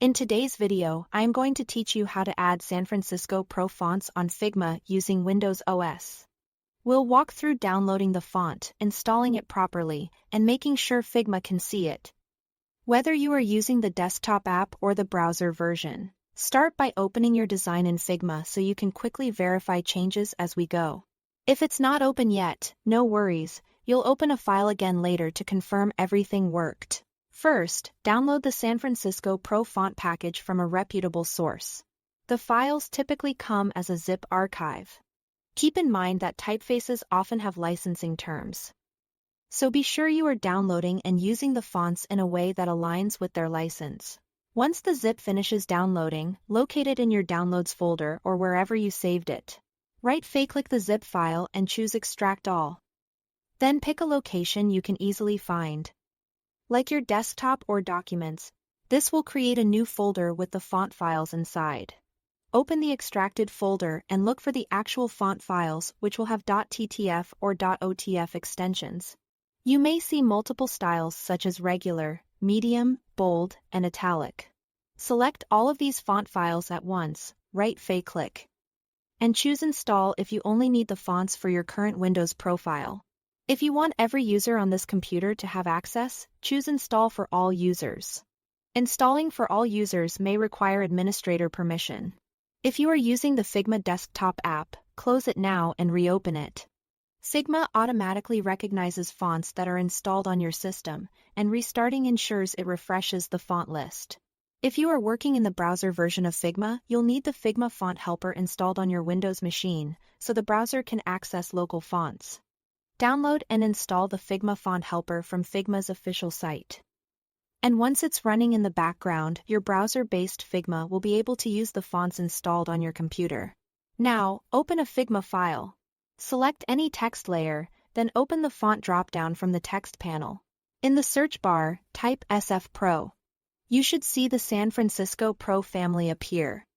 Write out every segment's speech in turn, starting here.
In today's video, I am going to teach you how to add San Francisco Pro fonts on Figma using Windows OS. We'll walk through downloading the font, installing it properly, and making sure Figma can see it. Whether you are using the desktop app or the browser version, start by opening your design in Figma so you can quickly verify changes as we go. If it's not open yet, no worries, you'll open a file again later to confirm everything worked. First, download the San Francisco Pro font package from a reputable source. The files typically come as a zip archive. Keep in mind that typefaces often have licensing terms. So be sure you are downloading and using the fonts in a way that aligns with their license. Once the zip finishes downloading, locate it in your Downloads folder or wherever you saved it. Right-click the zip file and choose Extract All. Then pick a location you can easily find, like your desktop or documents. This will create a new folder with the font files inside. Open the extracted folder and look for the actual font files, which will have .ttf or .otf extensions. You may see multiple styles such as regular, medium, bold, and italic. Select all of these font files at once, right-click, and choose Install if you only need the fonts for your current Windows profile. If you want every user on this computer to have access, choose Install for all users. Installing for all users may require administrator permission. If you are using the Figma desktop app, close it now and reopen it. Figma automatically recognizes fonts that are installed on your system, and restarting ensures it refreshes the font list. If you are working in the browser version of Figma, you'll need the Figma font helper installed on your Windows machine, so the browser can access local fonts. Download and install the Figma font helper from Figma's official site. And once it's running in the background, your browser-based Figma will be able to use the fonts installed on your computer. Now, open a Figma file. Select any text layer, then open the font dropdown from the text panel. In the search bar, type SF Pro. You should see the San Francisco Pro family appear,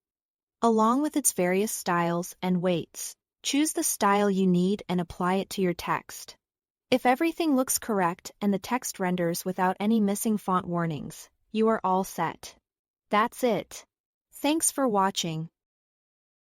along with its various styles and weights. Choose the style you need and apply it to your text. If everything looks correct and the text renders without any missing font warnings, you are all set. That's it. Thanks for watching.